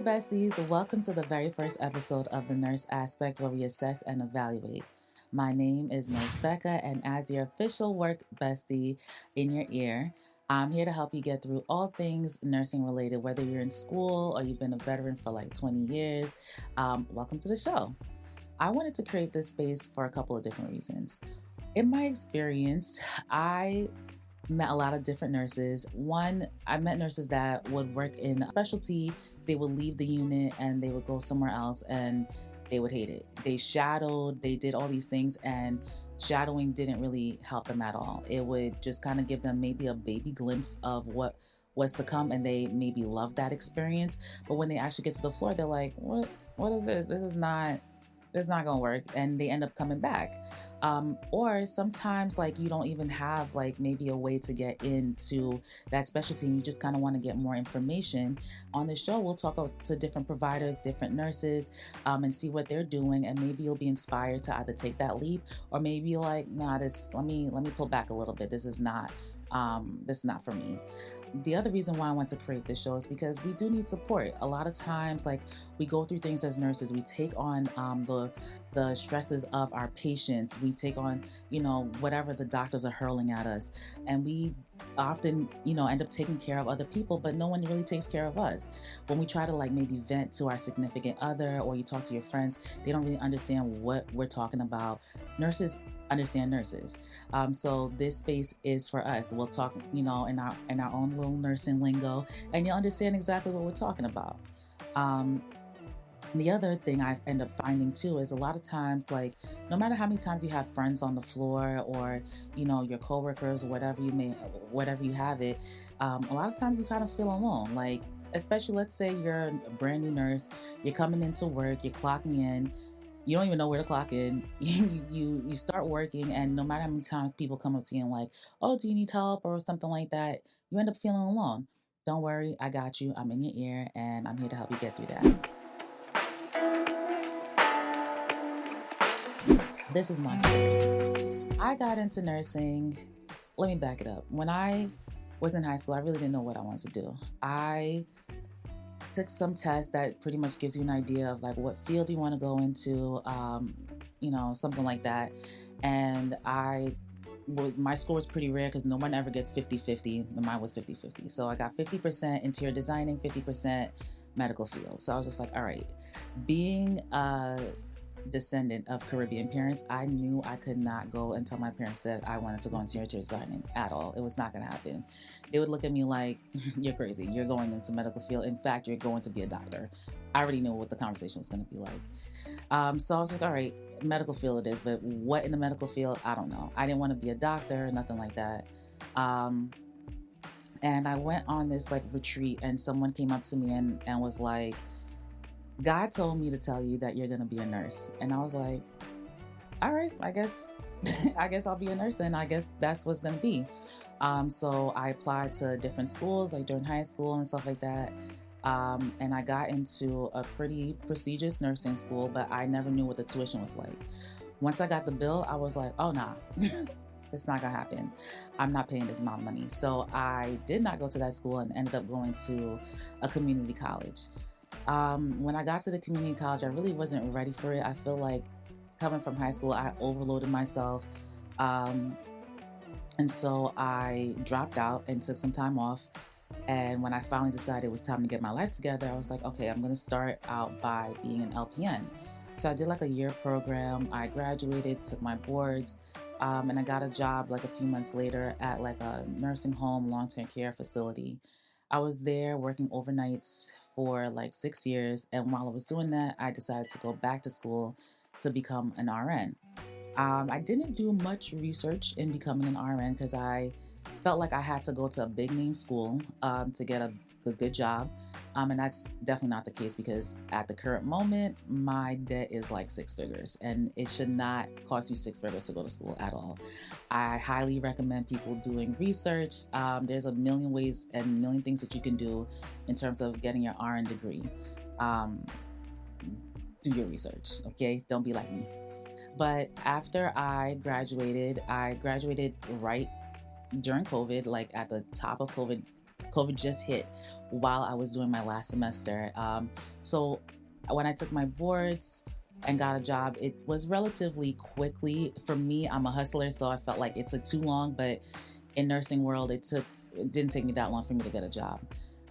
besties, welcome to the very first episode of The Nurse Aspect, where we assess and evaluate. My name is Nurse Becca, and as your official work bestie in your ear, I'm here to help you get through all things nursing related, whether you're in school or you've been a veteran for like 20 years. Welcome to the show. I wanted to create this space for a couple of different reasons. In my experience, I met a lot of different nurses. One, I met nurses that would work in a specialty. They would leave the unit and they would go somewhere else and they would hate it. They shadowed, they did all these things, and shadowing didn't really help them at all. It would just kind of give them maybe a baby glimpse of what was to come, and they maybe loved that experience. But when they actually get to the floor, they're like, what is this? This is not it's not gonna work, and they end up coming back. Or sometimes like you don't even have like maybe a way to get into that specialty, and you just kind of want to get more information. On the show, we'll talk to different providers, different nurses, and see what they're doing, and maybe you'll be inspired to either take that leap, or maybe you're like, nah, let me pull back a little bit. This is not for me. The other reason why I want to create this show is because we do need support. A lot of times, like, we go through things as nurses. We take on the stresses of our patients. We take on, whatever the doctors are hurling at us, and we often, end up taking care of other people, but no one really takes care of us. When we try to like maybe vent to our significant other, or you talk to your friends, they don't really understand what we're talking about. Nurses understand nurses. So this space is for us. We'll talk, in our own little nursing lingo, and you'll understand exactly what we're talking about. The other thing I end up finding too is a lot of times, like, no matter how many times you have friends on the floor, or your coworkers, or whatever you have it, a lot of times you kind of feel alone. Like, especially, let's say you're a brand new nurse, you're coming into work, you're clocking in. You don't even know where to clock in. You start working, and no matter how many times people come up to you and like, oh, do you need help or something like that, you end up feeling alone. Don't worry, I got you. I'm in your ear, and I'm here to help you get through that. This is my story. I got into nursing. Let me back it up. When I was in high school, I really didn't know what I wanted to do. I took some test that pretty much gives you an idea of like what field you want to go into, something like that. And my score was pretty rare because no one ever gets 50-50. Mine was 50-50. So I got 50% interior designing, 50% medical field. So I was just like, all right. Being a descendant of Caribbean parents, I knew I could not go and tell my parents that I wanted to go into interior designing at all. It was not going to happen. They would look at me like, you're crazy. You're going into medical field. In fact, you're going to be a doctor. I already knew what the conversation was going to be like. So I was like, all right, medical field it is, but what in the medical field? I don't know. I didn't want to be a doctor, nothing like that. And I went on this like retreat, and someone came up to me and was like, God told me to tell you that you're going to be a nurse. And I was like, all right, I guess I'll be a nurse then. I guess that's what's going to be. So I applied to different schools, like during high school and stuff like that. And I got into a pretty prestigious nursing school, but I never knew what the tuition was like. Once I got the bill, I was like, oh, nah, that's not going to happen. I'm not paying this amount of money. So I did not go to that school and ended up going to a community college. When I got to the community college, I really wasn't ready for it. I feel like coming from high school, I overloaded myself. And so I dropped out and took some time off. And when I finally decided it was time to get my life together, I was like, okay, I'm going to start out by being an LPN. So I did like a year program. I graduated, took my boards, and I got a job like a few months later at like a nursing home, long-term care facility. I was there working overnights for like 6 years, and while I was doing that, I decided to go back to school to become an RN. I didn't do much research in becoming an RN because I felt like I had to go to a big name school to get a good job, and that's definitely not the case, because at the current moment, my debt is like 6 figures, and it should not cost you 6 figures to go to school at all. I highly recommend people doing research. There's a million ways and a million things that you can do in terms of getting your RN degree. Do your research, okay? Don't be like me. But after I graduated right during COVID, like at the top of COVID COVID just hit while I was doing my last semester. So when I took my boards and got a job, it was relatively quickly. For me, I'm a hustler, so I felt like it took too long, but in nursing world, it didn't take me that long for me to get a job.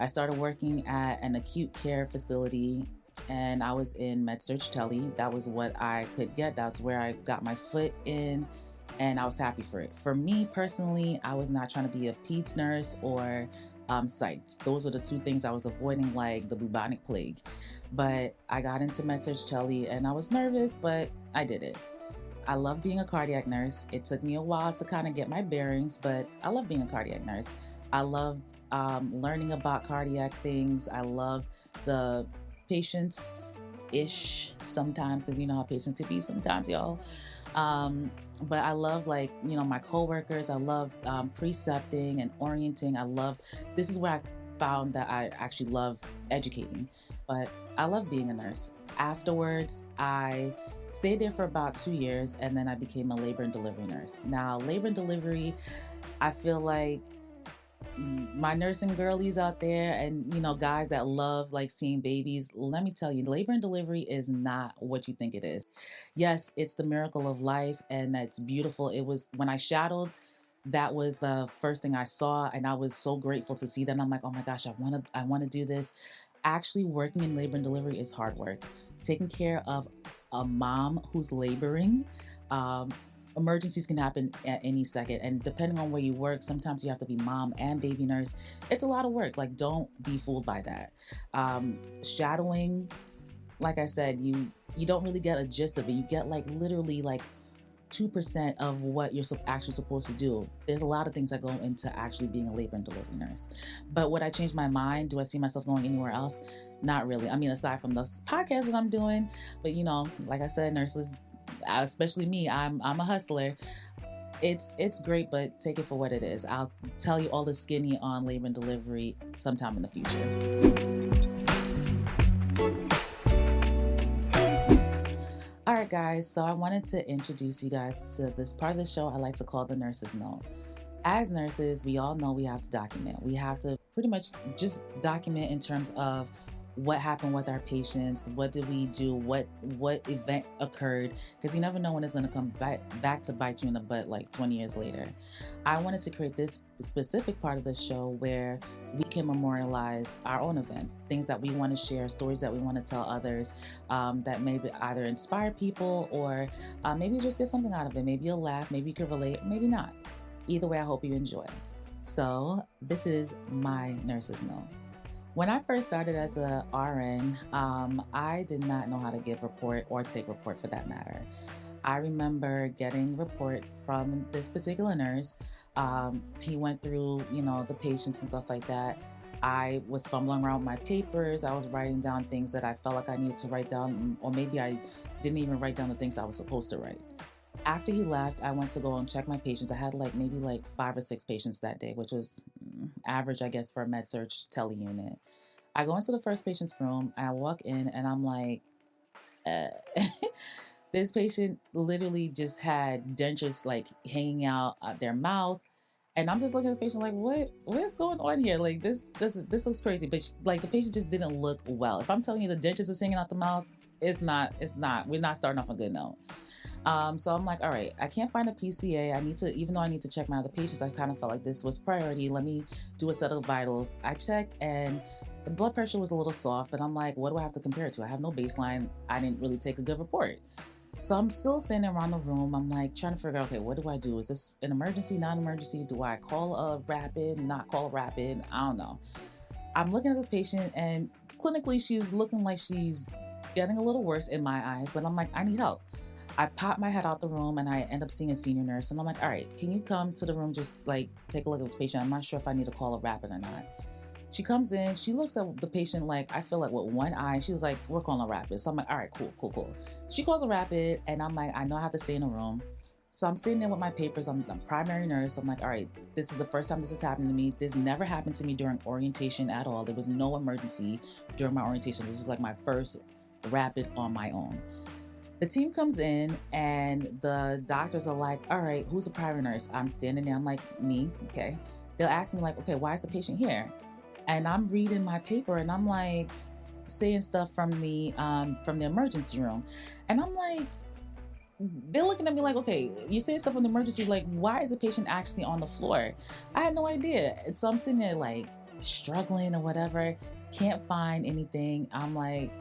I started working at an acute care facility and I was in med-surg tele. That was what I could get. That's where I got my foot in and I was happy for it. For me personally, I was not trying to be a peds nurse or psych. Those were the two things I was avoiding like the bubonic plague. But I got into med-surg tele and I was nervous, but I did it. I love being a cardiac nurse. It took me a while to kind of get my bearings, but I love being a cardiac nurse. I loved learning about cardiac things. I loved the patients-ish sometimes, because you know how patients can be sometimes, y'all. But I love my coworkers. I love precepting and orienting. This is where I found that I actually love educating, but I love being a nurse. Afterwards, I stayed there for about 2 years and then I became a labor and delivery nurse. Now, labor and delivery, I feel like my nursing girlies out there and guys that love like seeing babies, let me tell you, labor and delivery is not what you think it is. Yes, it's the miracle of life and that's beautiful. It was when I shadowed, that was the first thing I saw and I was so grateful to see that. And I'm like, oh my gosh, I want to do this. Actually working in labor and delivery is hard work. Taking care of a mom who's laboring, emergencies can happen at any second, and depending on where you work, sometimes you have to be mom and baby nurse. It's a lot of work. Like, don't be fooled by that. Shadowing, like I said, you don't really get a gist of it. You get like literally like 2% of what you're actually supposed to do. There's a lot of things that go into actually being a labor and delivery nurse. But would I change my mind? Do I see myself going anywhere else? Not really. I mean, aside from the podcast that I'm doing, but like I said, nurses, especially me, I'm a hustler. It's great, but take it for what it is. I'll tell you all the skinny on labor and delivery sometime in the future. All right, guys, so I wanted to introduce you guys to this part of the show I like to call the Nurse's Note. As nurses, we all know we have to document. We have to pretty much just document in terms of what happened with our patients, what did we do, what event occurred, because you never know when it's going to come back to bite you in the butt like 20 years later. I wanted to create this specific part of the show where we can memorialize our own events, things that we want to share, stories that we want to tell others, that maybe either inspire people or maybe just get something out of it. Maybe you'll laugh, maybe you can relate, maybe not. Either way, I hope you enjoy. So this is my Nurse's Note. When I first started as a RN, I did not know how to give report or take report for that matter. I remember getting report from this particular nurse. He went through, the patients and stuff like that. I was fumbling around with my papers. I was writing down things that I felt like I needed to write down, or maybe I didn't even write down the things I was supposed to write. After he left, I went to go and check my patients. I had maybe 5 or 6 patients that day, which was average, I guess, for a med-surg tele unit. I go into the first patient's room, I walk in, and I'm like, this patient literally just had dentures hanging out their mouth. And I'm just looking at this patient like, what's going on here? This looks crazy. But the patient just didn't look well. If I'm telling you the dentures is hanging out the mouth, it's not, we're not starting off a good note. So I'm like, all right, I can't find a PCA. Even though I need to check my other patients, I kind of felt like this was priority. Let me do a set of vitals. I checked and the blood pressure was a little soft, but I'm like, what do I have to compare it to? I have no baseline. I didn't really take a good report. So I'm still standing around the room. I'm like trying to figure out, okay, what do I do? Is this an emergency, non-emergency? Do I call a rapid, not call a rapid? I don't know. I'm looking at this patient and clinically she's looking like she's getting a little worse in my eyes, but I'm like, I need help. I pop my head out the room and I end up seeing a senior nurse. And I'm like, all right, can you come to the room, just take a look at the patient? I'm not sure if I need to call a rapid or not. She comes in, she looks at the patient I feel like with one eye. She was like, we're calling a rapid. So I'm like, all right, cool. She calls a rapid and I'm like, I know I have to stay in the room. So I'm sitting there with my papers. I'm a primary nurse. I'm like, all right, this is the first time this has happened to me. This never happened to me during orientation at all. There was no emergency during my orientation. This is my first rapid on my own. The team comes in and the doctors are like, all right, who's the primary nurse? I'm standing there. I'm like, me. Okay. They'll ask me okay, why is the patient here? And I'm reading my paper and I'm like saying stuff from the emergency room. And I'm like, they're looking at me like, okay, you say stuff in the emergency, like, why is the patient actually on the floor? I had no idea. And so I'm sitting there like struggling or whatever, can't find anything. I'm like,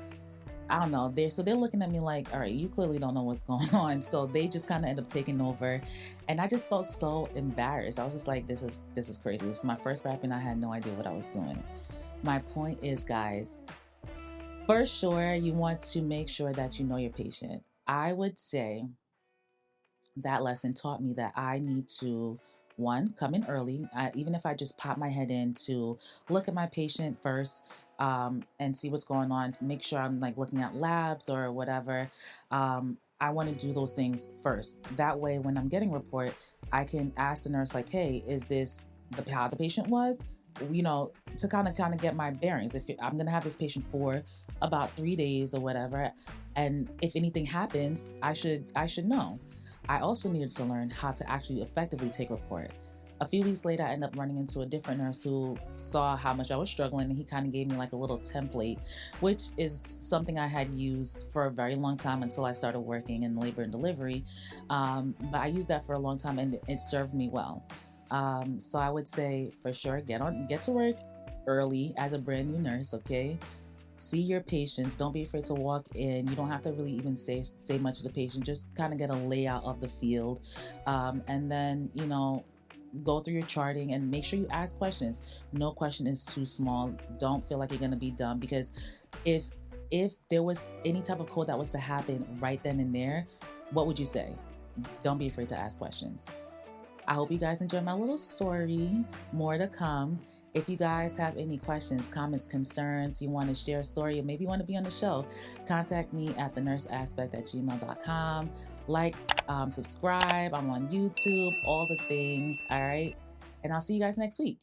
I don't know. They're looking at me like, all right, you clearly don't know what's going on. So they just kind of end up taking over. And I just felt so embarrassed. I was just like, this is crazy. This is my first rap and I had no idea what I was doing. My point is, guys, for sure, you want to make sure that you know your patient. I would say that lesson taught me that I need to, one, come in early, even if I just pop my head in to look at my patient first, and see what's going on, make sure I'm like looking at labs or whatever. I want to do those things first. That way, when I'm getting a report, I can ask the nurse like, "Hey, is this how the patient was?" You know, to kind of get my bearings. If I'm gonna have this patient for about 3 days or whatever, and if anything happens, I should know. I also needed to learn how to actually effectively take a report. A few weeks later, I ended up running into a different nurse who saw how much I was struggling, and he kind of gave me like a little template, which is something I had used for a very long time until I started working in labor and delivery. But I used that for a long time, and it served me well. So I would say for sure, get to work early as a brand new nurse. Okay, see your patients. Don't be afraid to walk in. You don't have to really even say much to the patient. Just kind of get a layout of the field, and then go through your charting and make sure you ask questions. No question is too small. Don't feel like you're gonna be dumb, because if if there was any type of code that was to happen right then and there, what would you say? Don't be afraid to ask questions. I hope you guys enjoyed my little story. More to come. If you guys have any questions, comments, concerns, you want to share a story, or maybe you want to be on the show, contact me at thenurseaspect@gmail.com. Like, subscribe. I'm on YouTube, all the things. All right. And I'll see you guys next week.